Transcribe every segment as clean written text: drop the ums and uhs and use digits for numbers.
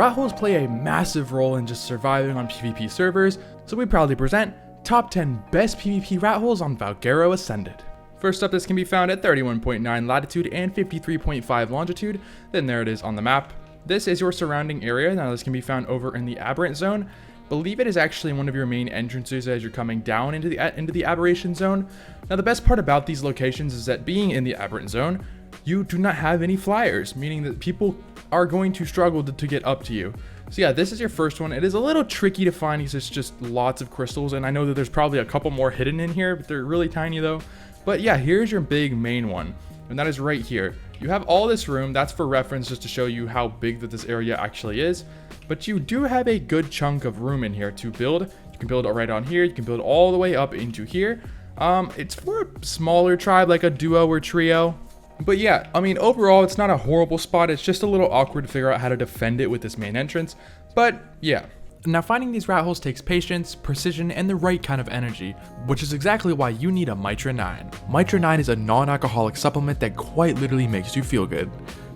rat holes play a massive role in just surviving on PvP servers, so we proudly present top 10 best PvP rat holes on VALGUERO Ascended. First up, this can be found at 31.9 latitude and 53.5 longitude, then there it is on the map. This is your surrounding area. Now this can be found over in the aberrant zone. Believe it is actually one of your main entrances as you're coming down into the aberration zone. Now the best part about these locations is that being in the aberrant zone, you do not have any flyers, meaning that people are going to struggle to get up to you. So yeah, this is your first one. It is a little tricky to find because it's just lots of crystals, and I know that there's probably a couple more hidden in here, but they're really tiny though. But yeah, here's your big main one, and that is right here. You have all this room. That's for reference, just to show you how big that this area actually is. But you do have a good chunk of room in here to build. You can build it right on here. You can build all the way up into here. It's for a smaller tribe, like a duo or trio. But yeah, I mean, overall, it's not a horrible spot. It's just a little awkward to figure out how to defend it with this main entrance. But yeah. Now, finding these rat holes takes patience, precision, and the right kind of energy, which is exactly why you need a Mitra 9. Mitra 9 is a non-alcoholic supplement that quite literally makes you feel good.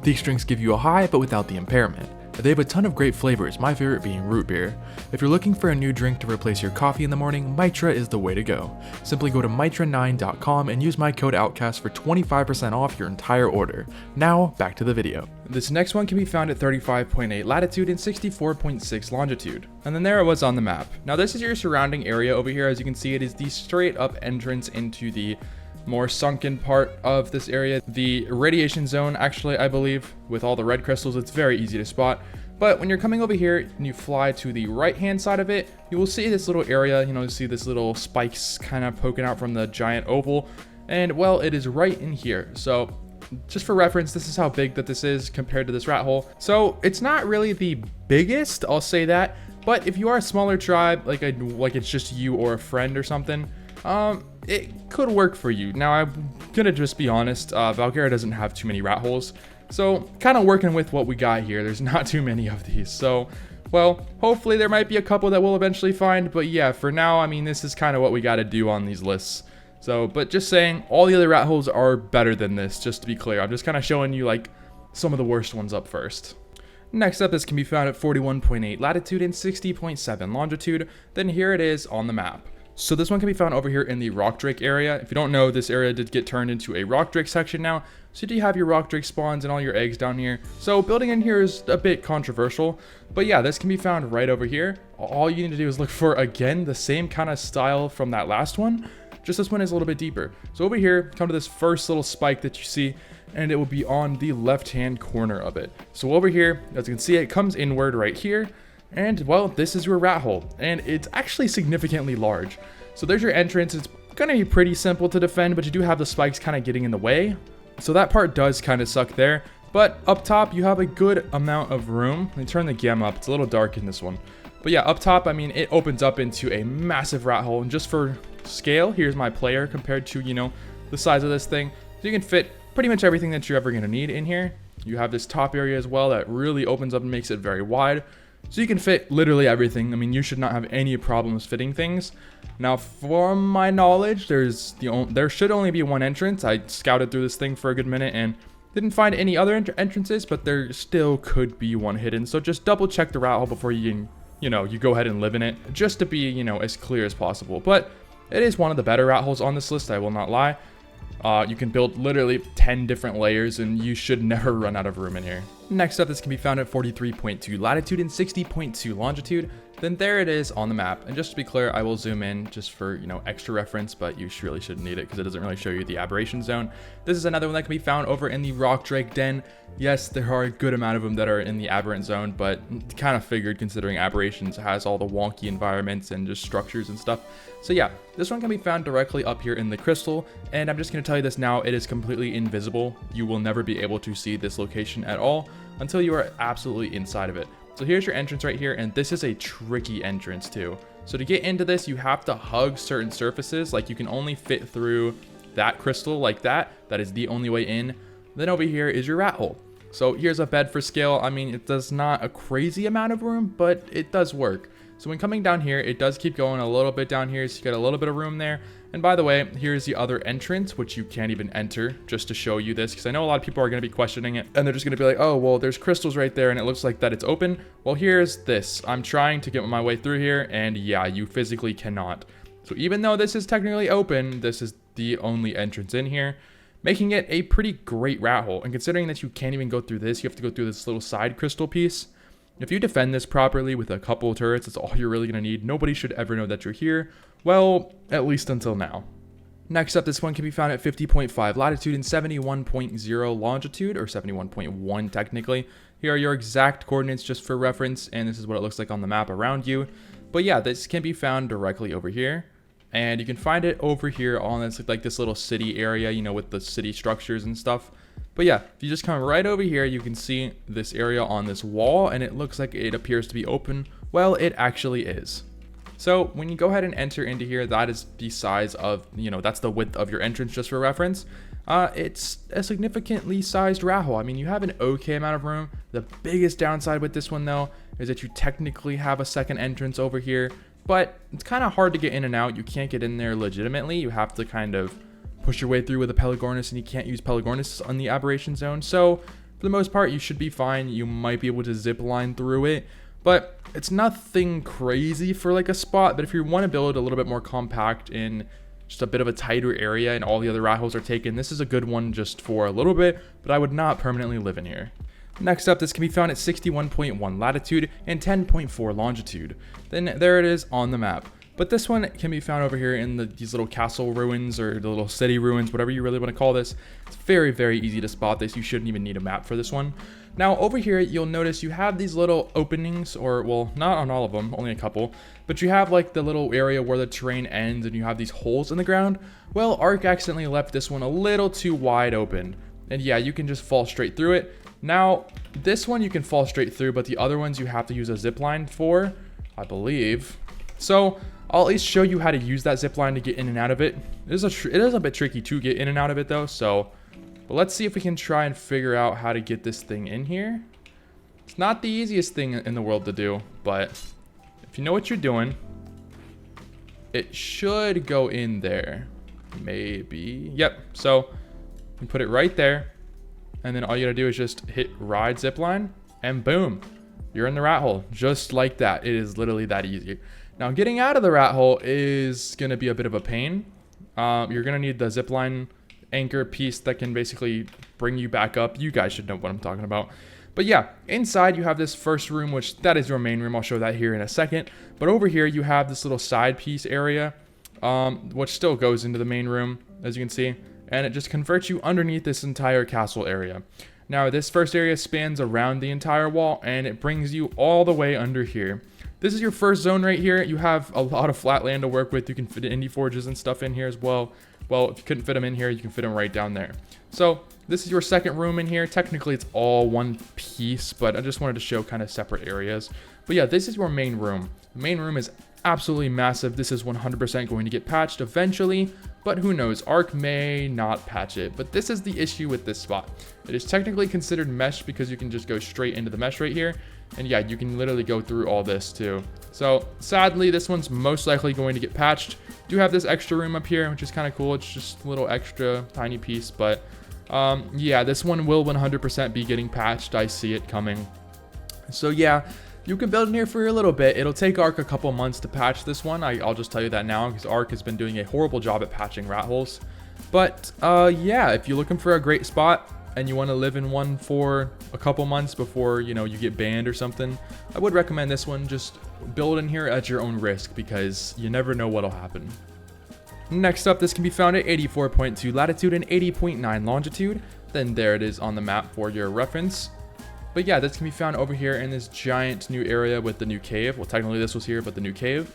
These drinks give you a high, but without the impairment. They have a ton of great flavors, my favorite being root beer. If you're looking for a new drink to replace your coffee in the morning, Mitra is the way to go. Simply go to mitra9.com and use my code OUTCAST for 25% off your entire order. Now, back to the video. This next one can be found at 35.8 latitude and 64.6 longitude. And then there it was on the map. Now this is your surrounding area over here. As you can see, it is the straight up entrance into the more sunken part of this area, the radiation zone, actually, I believe. With all the red crystals, it's very easy to spot. But when you're coming over here and you fly to the right hand side of it, you will see this little area. You see this little spikes kind of poking out from the giant oval, and well, it is right in here. So just for reference, this is how big that this is compared to this rat hole. So it's not really the biggest, I'll say that, but if you are a smaller tribe, like it's just you or a friend or something, it could work for you. Now, I'm gonna just be honest, VALGUERO doesn't have too many rat holes, so kind of working with what we got here. There's not too many of these, so, well, hopefully there might be a couple that we'll eventually find, but yeah, for now, I mean, this is kind of what we got to do on these lists. So, but just saying, all the other rat holes are better than this, just to be clear. I'm just kind of showing you, like, some of the worst ones up first. Next up, this can be found at 41.8 latitude and 60.7 longitude. Then here it is on the map. So this one can be found over here in the rock drake area. If you don't know, this area did get turned into a rock drake section now. So you have your rock drake spawns and all your eggs down here. So building in here is a bit controversial. But yeah, this can be found right over here. All you need to do is look for, again, the same kind of style from that last one. Just this one is a little bit deeper. So over here, come to this first little spike that you see, and it will be on the left-hand corner of it. So over here, as you can see, it comes inward right here. And well, this is your rat hole, and it's actually significantly large. So there's your entrance. It's gonna be pretty simple to defend, but you do have the spikes kind of getting in the way. So that part does kind of suck there. But up top, you have a good amount of room. Let me turn the gamma up. It's a little dark in this one. But yeah, up top, I mean, it opens up into a massive rat hole. And just for scale, here's my player compared to, the size of this thing. So you can fit pretty much everything that you're ever gonna need in here. You have this top area as well that really opens up and makes it very wide. So you can fit literally everything. I mean, you should not have any problems fitting things. Now, from my knowledge, there should only be one entrance. I scouted through this thing for a good minute and didn't find any other entrances, but there still could be one hidden. So just double check the rat hole before you go ahead and live in it, just to be, as clear as possible. But it is one of the better rat holes on this list, I will not lie. You can build literally 10 different layers, and you should never run out of room in here. Next up, this can be found at 43.2 latitude and 60.2 longitude. Then there it is on the map. And just to be clear, I will zoom in just for, extra reference, but you really shouldn't need it because it doesn't really show you the aberration zone. This is another one that can be found over in the rock drake den. Yes, there are a good amount of them that are in the aberrant zone, but kind of figured considering aberrations has all the wonky environments and just structures and stuff. So yeah, this one can be found directly up here in the crystal, and I'm just going to tell you this now, it is completely invisible. You will never be able to see this location at all until you are absolutely inside of it. So here's your entrance right here, and this is a tricky entrance too. So to get into this, you have to hug certain surfaces, like you can only fit through that crystal like that. That is the only way in. Then over here is your rat hole. So here's a bed for scale. I mean, it does not a crazy amount of room, but it does work. So when coming down here, it does keep going a little bit down here, so you got a little bit of room there. And by the way, here's the other entrance, which you can't even enter, just to show you this, because I know a lot of people are going to be questioning it, and they're just going to be like, oh, well, there's crystals right there, and it looks like that it's open. Well, here's this. I'm trying to get my way through here, and yeah, you physically cannot. So even though this is technically open, this is the only entrance in here, making it a pretty great rat hole. And considering that you can't even go through this, you have to go through this little side crystal piece. If you defend this properly with a couple of turrets, that's all you're really going to need. Nobody should ever know that you're here. Well, at least until now. Next up, this one can be found at 50.5 latitude and 71.0 longitude, or 71.1 technically. Here are your exact coordinates just for reference, and this is what it looks like on the map around you. But yeah, this can be found directly over here. And you can find it over here on this, like this little city area, you know, with the city structures and stuff. But yeah, if you just come right over here, you can see this area on this wall, and it looks like it appears to be open. Well, it actually is. So when you go ahead and enter into here, that is the size of, you know, that's the width of your entrance, just for reference. It's a significantly sized rat hole. I mean, you have an okay amount of room. The biggest downside with this one, though, is that you technically have a second entrance over here, but it's kind of hard to get in and out. You can't get in there legitimately. You have to kind of push your way through with a Pelagornis, and you can't use Pelagornis on the aberration zone. So for the most part, you should be fine. You might be able to zip line through it, but it's nothing crazy for like a spot. But if you want to build a little bit more compact in just a bit of a tighter area and all the other rat holes are taken, this is a good one just for a little bit, but I would not permanently live in here. Next up, this can be found at 61.1 latitude and 10.4 longitude. Then there it is on the map. But this one can be found over here in these little castle ruins, or the little city ruins, whatever you really want to call this. It's very, very easy to spot this. You shouldn't even need a map for this one. Now over here, you'll notice you have these little openings, or well, not on all of them, only a couple, but you have like the little area where the terrain ends and you have these holes in the ground. Well, ARK accidentally left this one a little too wide open. And yeah, you can just fall straight through it. Now, this one you can fall straight through, but the other ones you have to use a zipline for, I believe. So I'll at least show you how to use that zipline to get in and out of it. It is a bit tricky to get in and out of it though, but let's see if we can try and figure out how to get this thing in here. It's not the easiest thing in the world to do, but if you know what you're doing, it should go in there. Maybe. Yep. So you put it right there. And then all you gotta do is just hit ride zipline, and boom, you're in the rat hole, just like that. It is literally that easy. Now, getting out of the rat hole is gonna be a bit of a pain. You're gonna need the zipline anchor piece that can basically bring you back up. You guys should know what I'm talking about. But yeah, inside you have this first room, which that is your main room. I'll show that here in a second. But over here you have this little side piece area, which still goes into the main room, as you can see. And it just converts you underneath this entire castle area. Now, this first area spans around the entire wall, and it brings you all the way under here. This is your first zone right here. You have a lot of flat land to work with. You can fit indie forges and stuff in here as well. Well, if you couldn't fit them in here, you can fit them right down there. So this is your second room in here. Technically, it's all one piece, but I just wanted to show kind of separate areas. But yeah, this is your main room. The main room is absolutely massive. This is 100% going to get patched eventually, but who knows? ARK may not patch it, but this is the issue with this spot. It is technically considered mesh because you can just go straight into the mesh right here. And yeah, you can literally go through all this too. So sadly, this one's most likely going to get patched. Do have this extra room up here, which is kind of cool. It's just a little extra tiny piece, but yeah, this one will 100% be getting patched. I see it coming. So yeah, you can build in here for a little bit. It'll take ARK a couple months to patch this one. I'll just tell you that now, because ARK has been doing a horrible job at patching rat holes. But yeah, if you're looking for a great spot and you want to live in one for a couple months before, you know, you get banned or something, I would recommend this one. Just build in here at your own risk, because you never know what'll happen. Next up, this can be found at 84.2 latitude and 80.9 longitude. Then there it is on the map for your reference. But yeah, this can be found over here in this giant new area with the new cave. Well, technically this was here, but the new cave.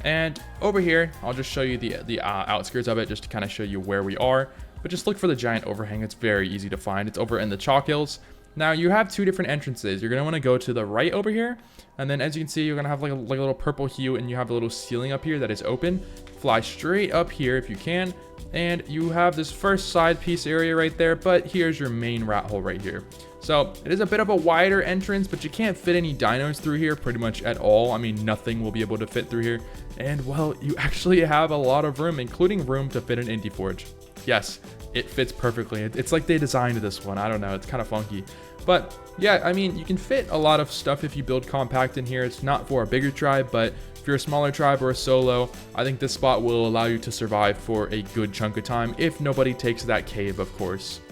And over here, I'll just show you the outskirts of it, just to kind of show you where we are. But just look for the giant overhang. It's very easy to find. It's over in the chalk hills. Now, you have two different entrances. You're going to want to go to the right over here. And then as you can see, you're going to have like a little purple hue, and you have a little ceiling up here that is open. Fly straight up here if you can. And you have this first side piece area right there, but here's your main rat hole right here. So it is a bit of a wider entrance, but you can't fit any dinos through here pretty much at all. I mean, nothing will be able to fit through here. And well, you actually have a lot of room, including room to fit an indie forge. Yes, it fits perfectly. It's like they designed this one. I don't know, it's kind of funky. But yeah, I mean, you can fit a lot of stuff if you build compact in here. It's not for a bigger tribe, but if you're a smaller tribe or a solo, I think this spot will allow you to survive for a good chunk of time, if nobody takes that cave, of course.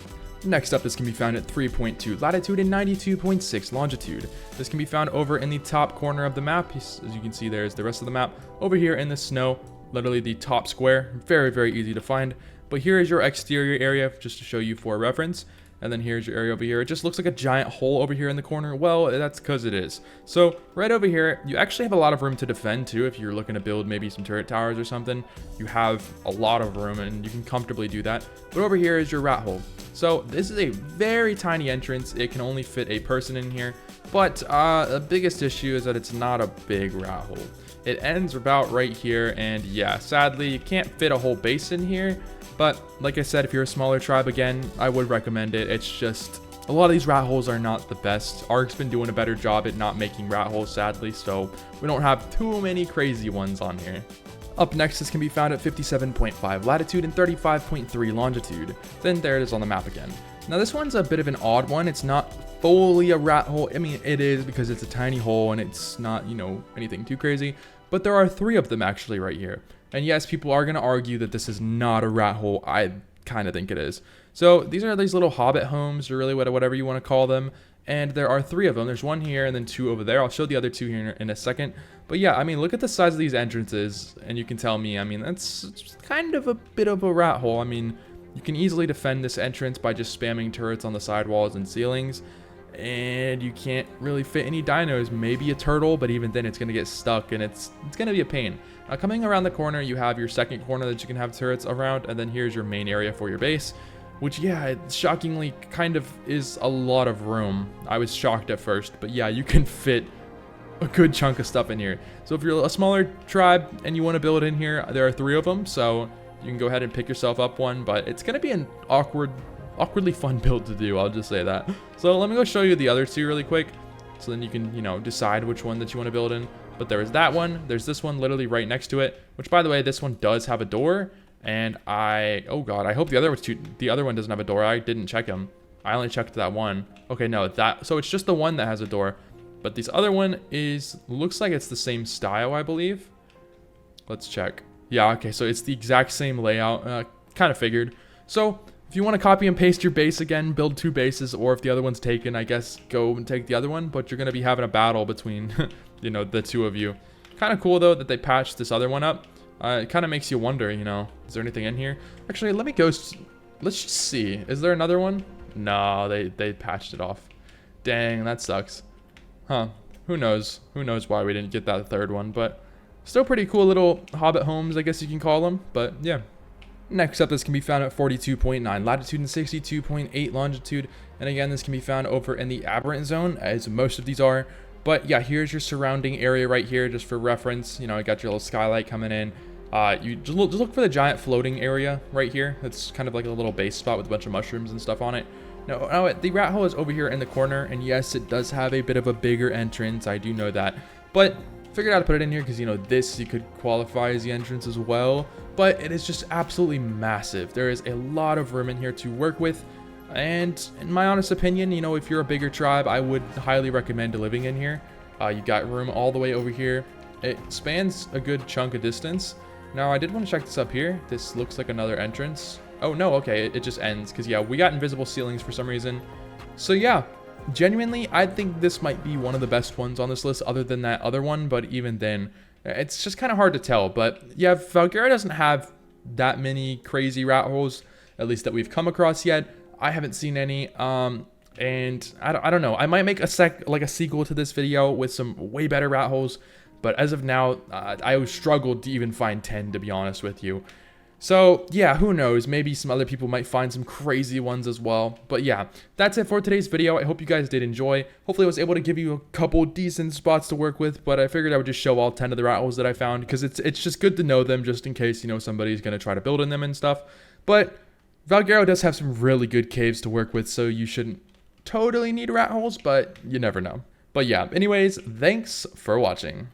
Next up, this can be found at 3.2 latitude and 92.6 longitude. This can be found over in the top corner of the map. As you can see, there's the rest of the map over here in the snow, literally the top square. Very, very easy to find. But here is your exterior area, just to show you for reference. And then here's your area over here. It just looks like a giant hole over here in the corner. Well, that's because it is. So right over here, you actually have a lot of room to defend too. If you're looking to build maybe some turret towers or something, you have a lot of room and you can comfortably do that. But over here is your rat hole. So this is a very tiny entrance. It can only fit a person in here. But the biggest issue is that it's not a big rat hole. It ends about right here. And yeah, sadly, you can't fit a whole base in here. But like I said, if you're a smaller tribe, again, I would recommend it. It's just, a lot of these rat holes are not the best. ARK's been doing a better job at not making rat holes, sadly, so we don't have too many crazy ones on here. Up next, this can be found at 57.5 latitude and 35.3 longitude. Then there it is on the map again. Now this one's a bit of an odd one. It's not fully a rat hole. I mean, it is because it's a tiny hole and it's not, you know, anything too crazy. But there are 3 of them actually right here. And yes, people are going to argue that this is not a rat hole. I kind of think it is. So these are these little Hobbit homes, or really whatever you want to call them. And there are 3 of them. There's 1 here and then 2 over there. I'll show the other 2 here in a second. But yeah, I mean, look at the size of these entrances. And you can tell me, I mean, that's kind of a bit of a rat hole. I mean, you can easily defend this entrance by just spamming turrets on the sidewalls and ceilings. And you can't really fit any dinos, maybe a turtle, but even then it's going to get stuck and it's going to be a pain. Now coming around the corner, you have your second corner that you can have turrets around, and then here's your main area for your base, which yeah, it shockingly kind of is a lot of room. I was shocked at first, but yeah, you can fit a good chunk of stuff in here. So if you're a smaller tribe and you want to build in here, there are 3 of them, so you can go ahead and pick yourself up one, but it's going to be an awkwardly fun build to do, I'll just say that. So let me go show you the other 2 really quick, so then you can, you know, decide which one that you want to build in. But there is that one, there's this one literally right next to it, which by the way, this one does have a door, and oh god, I hope the other one doesn't have a door. I didn't check them. I only checked that one. Okay, no, so it's just the one that has a door, but this other one looks like it's the same style, I believe. Let's check. Yeah, okay, so it's the exact same layout, kind of figured. So if you want to copy and paste your base again, build 2 bases, or if the other one's taken, I guess go and take the other one, but you're going to be having a battle between, you know, the 2 of you. Kind of cool, though, that they patched this other one up. It kind of makes you wonder, you know, is there anything in here? Actually, let me go, let's just see. Is there another one? No, they patched it off. Dang, that sucks. Huh, who knows? Who knows why we didn't get that 3rd one, but still pretty cool little Hobbit homes, I guess you can call them, but yeah. Next up, this can be found at 42.9 latitude and 62.8 longitude. And again, this can be found over in the aberrant zone, as most of these are. But yeah, here's your surrounding area right here, just for reference. You know, I got your little skylight coming in. You just look for the giant floating area right here. It's kind of like a little base spot with a bunch of mushrooms and stuff on it. Now, the rat hole is over here in the corner. And yes, it does have a bit of a bigger entrance. I do know that. But figured out how to put it in here because, you know, this you could qualify as the entrance as well, but it is just absolutely massive. There is a lot of room in here to work with, and in my honest opinion, you know, if you're a bigger tribe, I would highly recommend living in here. You got room all the way over here. It spans a good chunk of distance. Now, I did want to check this up here. This looks like another entrance. Oh no, okay, it just ends because yeah, we got invisible ceilings for some reason. So yeah, genuinely, I think this might be one of the best ones on this list other than that other one, but even then, it's just kind of hard to tell. But yeah, Valguero doesn't have that many crazy rat holes, at least that we've come across yet. I haven't seen any, and I don't know. I might make a sequel to this video with some way better rat holes, but as of now, I struggled to even find 10, to be honest with you. So yeah, who knows, maybe some other people might find some crazy ones as well. But yeah, that's it for today's video. I hope you guys did enjoy. Hopefully I was able to give you a couple decent spots to work with, but I figured I would just show all 10 of the rat holes that I found, because it's just good to know them, just in case, you know, somebody's going to try to build in them and stuff. But Valguero does have some really good caves to work with, so you shouldn't totally need rat holes, but you never know. But yeah, anyways, thanks for watching.